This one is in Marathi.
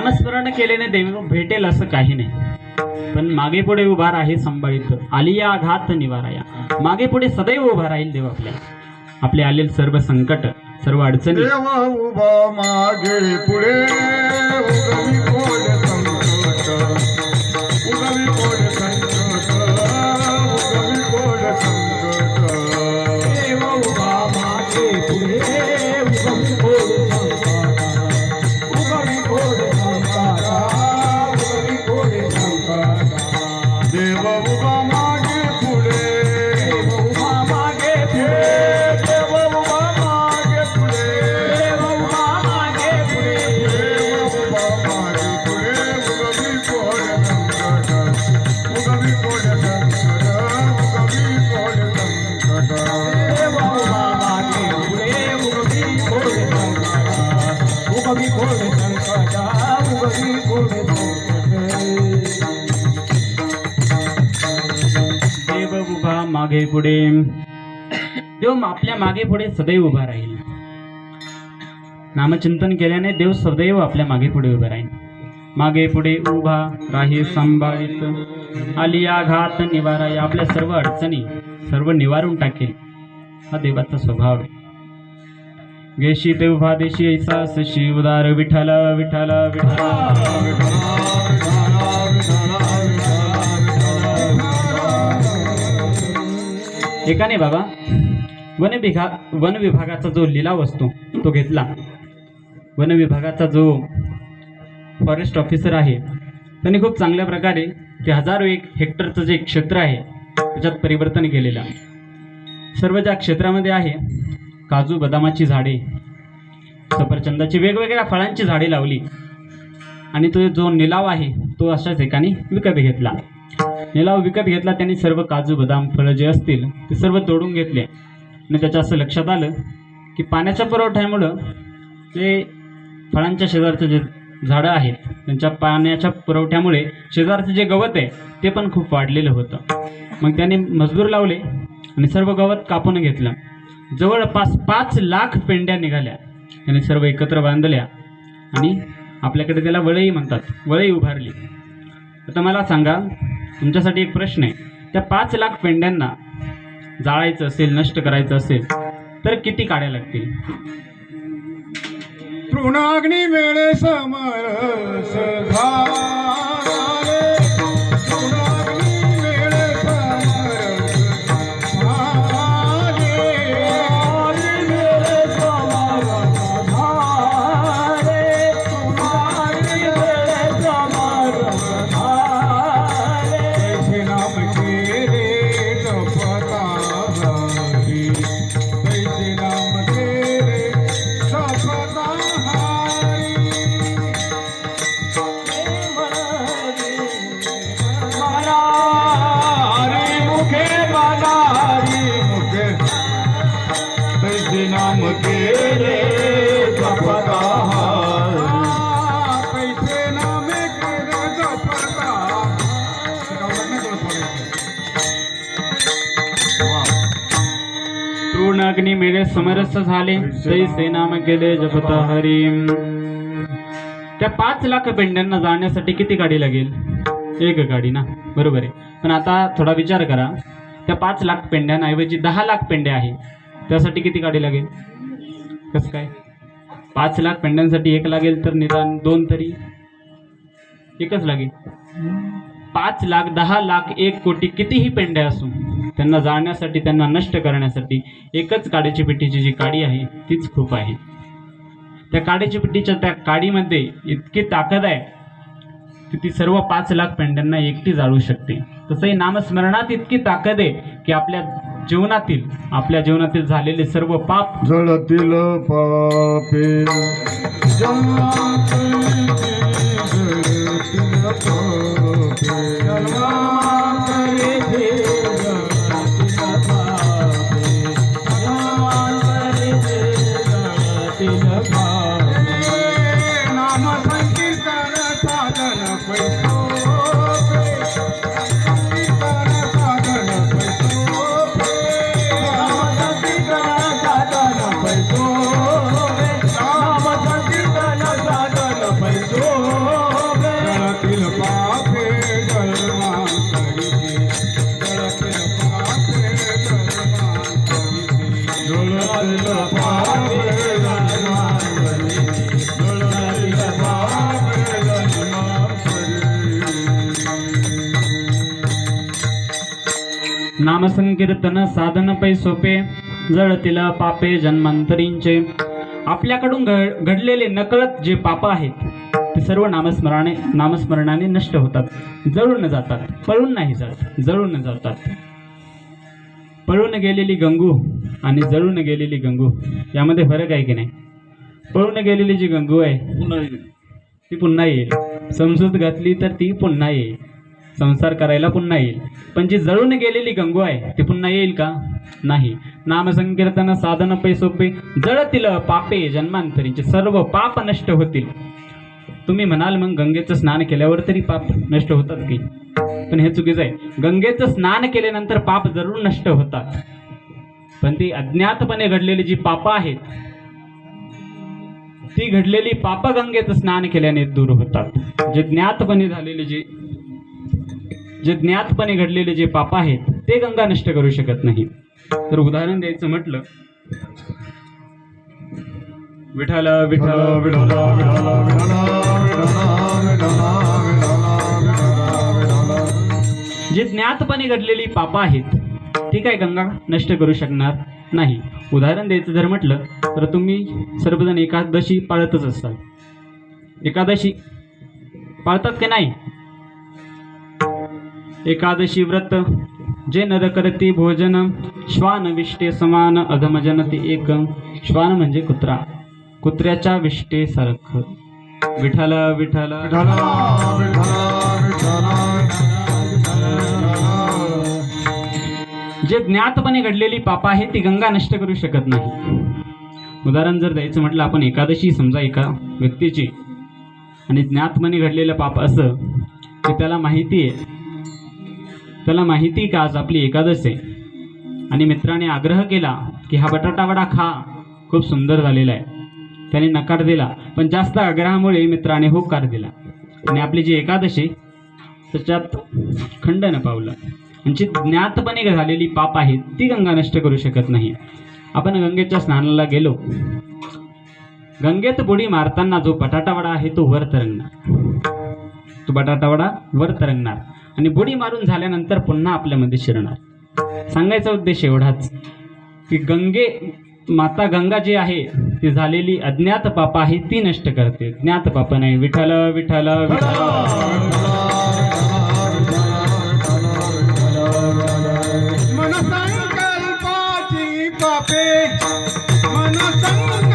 नामस्मरण केल्याने देव भेटेल असं काही नाही, पण मागे पुढे उभा राही संभाळित आलिया आघात निवाराया. मागे पुढे सदैव उभा राहील देव आपले आलेले सर्व संकट सर्व अडचणी. देव उभा मागे पुढे उगवी कोड संकट, उगवी कोड संकट, उगवी कोड संकट. देव उभा मागे पुढे उगवी कोड संकट, उगवी कोड संकट, उगवी कोड संकट. देव उभा मागे पुढे, देव उभा मागे पुढे, देव उभा मागे पुढे, देव उभा मागे पुढे. देव उभा मागे पुढे उगवी कोड संकट, उगवी कोड संकट, उगवी कोड संकट. देव उभा मागे पुढे उगवी कोड संकट, उगवी कोड संकट, उगवी कोड संकट. देव उभा मागे पुढे, देव आपल्या मागे पुढे सदैव उभा राहील. नामचिंतन केल्याने देव सदैव आपल्या मागे पुढे उभा राहील. मागे पुढे उभा राही संभाळित आलिया घात निवाराया. आपल्या सर्व अडचणी सर्व निवारून टाकेल हा देवाचा स्वभाव आहे. गेशी ते उभा देशी ऐसा सशी उदार विठ्ठल विठ्ठल विठ्ठल. एकाने बाबा वन विभागाचा जो लिलाव असतो तो घेतला. वन विभागाचा जो फॉरेस्ट ऑफिसर आहे त्यांनी खूप चांगल्या प्रकारे ते 1001 हेक्टरचं जे क्षेत्र आहे त्याच्यात परिवर्तन केलेलं आहे. सर्व ज्या क्षेत्रामध्ये आहे काजू बदामाची झाडे सफरचंदाची वेगवेगळ्या फळांची झाडे लावली आणि तो जो निलाव आहे तो अशाच एकाने विकत घेतला. निलाव विकत घेतला त्यांनी सर्व काजू बदाम फळं जे असतील ते सर्व तोडून घेतले आणि त्याच्या असं लक्षात आलं की पाण्याच्या पुरवठ्यामुळं ते फळांच्या शेजारचे जे झाडं आहेत त्यांच्या पाण्याच्या पुरवठ्यामुळे शेजारचं जे गवत आहे ते पण खूप वाढलेलं होतं. मग त्यांनी मजदूर लावले आणि सर्व गवत कापून घेतलं. जवळपास 5 लाख पेंड्या निघाल्या. त्यांनी सर्व एकत्र बांधल्या आणि आपल्याकडे त्याला वळई म्हणतात, वळई उभारली. आता मला सांगा, तुमच्यासाठी एक प्रश्न आहे, त्या 5 लाख पेंड्यांना जाळायचं असेल नष्ट करायचं असेल तर किती काड्या लागतील? तृणाग्नी वेळे समरस झाले, तृणाग्नी वेळे समरस झाले. कैसे नाम केले जपता हरी, कैसे नाम केले जपता हरी. हरी मुखे मला हरी मुखे, कैसे नाम केले जपता हरी. कैसे नाम केले जपता. तृणाग्नी मेळे समरस झाले तैसे नाम केले जपता हरी. त्या 5 लाख पेंड्यांना जाळण्यासाठी किती गाडी लागेल? एक गाडी ना, बरोबर आहे. पण आता थोडा विचार करा, त्या 5 लाख पेंड्यांऐवजी 10 लाख पेंड्या आहे, त्यासाठी किती गाडी लागेल? कसं काय? 5 लाख पेंड्यांसाठी 1 लागेल तर निदान 2 तरी एकच लागेल. 5 लाख 10 लाख 1 कोटी कितीही पेंड्या असू त्यांना जाळण्यासाठी त्यांना नष्ट करण्यासाठी एकच काड्याची पेटीची जी काडी आहे तीच खूप आहे. त्या काड्याची पेटीच्या त्या काडीमध्ये इतकी ताकद आहे की ती सर्व 5 लाख पेंड्यांना एकटी जाळू शकते. तसंही नामस्मरणात इतकी ताकद आहे की आपल्या जीवनातील झालेले सर्व पाप जळतील पापे जन्मांतरी जळतील पापे, जन्मांतरी नाम संकीर्तन साधन पैसोपे, संकीर्तन साधन पैसोपे, नाम संकीर्तन साधन पैसोपे, नाम संकीर्तन साधन पैसोपे. डोळ्यातील पाप जन्मांतरी, डोळ्यातील पाप जन्मांतरी. नामसंकीर्तन साधन पै सोपे, जळतील पापे जन्मांतरींचे. आपल्याकडून घडलेले नकळत जे पाप आहेत ते सर्व नामस्मरणाने नष्ट होतात, जळून जातात, पळून नाही जात, जळून जातात. पळून गेलेली गंगू आणि जळून गेलेली गंगू यामध्ये फरक आहे की नाही? पळून गेलेली जी गंगू आहे ती पुन्हा येईल, समजूत घातली तर ती पुन्हा येईल, संसार करायला पुन्हा येईल. पण जी जळून गेलेली गंगू आहे ती पुन्हा येईल का? नाही. नामसंकीर्तन साधन पै सोपे, जळतील पापे जन्मांतरींचे. सर्व पाप नष्ट होतील. तुम्ही म्हणाल मग गंगेचं स्नान केल्यावर तरी पाप नष्ट होतात की? पण हे चुकीचं आहे. गंगेचं स्नान केल्यानंतर पाप जरूर नष्ट होतात, पण ती अज्ञातपणे घडलेली जी पाप आहेत ती घडलेली पाप गंगेचं स्नान केल्याने दूर होतात. जे ज्ञातपणे घडलेले जे पाप आहेत ते गंगा नष्ट करू शकत नाही. तर उदाहरण द्यायचं म्हटलं, विठ्ठल विठ्ठल विठ्ठल विठ्ठल जे ज्ञातपणे घडलेली पाप आहेत ती काय गंगा नष्ट करू शकणार नाही. उदाहरण द्यायचं जर म्हटलं तर तुम्ही सर्वजण एकादशी पाळतच असाल. एकादशी पाळतात की नाही? एकादशी व्रत जे नर करती भोजन, श्वान विष्टे समान अधमजनती एक. श्वान म्हणजे कुत्रा, कुत्र्याच्या विष्टेसारखं. विठ्ठल विठ्ठल जे ज्ञातपणे घडलेली पाप आहे ती गंगा नष्ट करू शकत नाही. उदाहरण जर द्यायचं म्हटलं, आपण एकादशी समजा एका व्यक्तीची, आणि ज्ञातपणे घडलेलं पाप असं की त्याला माहिती का आज आपली एकादश आहे, आणि मित्राने आग्रह केला की हा बटाटा वडा खा, खूप सुंदर झालेला आहे. त्याने नकार दिला, पण जास्त आग्रहामुळे मित्राने होकार दिला, आणि आपली जी एकादशी त्याच्यात खंडन पावलं. म्हणजे ज्ञातपणे झालेली पाप आहेत ती गंगा नष्ट करू शकत नाही. आपण गंगेच्या स्नानाला गेलो, गंगेत बुडी मारताना जो बटाटावडा आहे तो वर तरंगणार, आणि बुडी मारून झाल्यानंतर पुन्हा आपल्यामध्ये शिरणार. सांगायचा उद्देश एवढाच की माता गंगा जी आहे ती झालेली अज्ञात पाप आहे ती नष्ट करते, ज्ञात पाप नाही. विठ्ठल विठ्ठल विठ्ठल. मन संकल्पाची पापे, मन संकल्पाची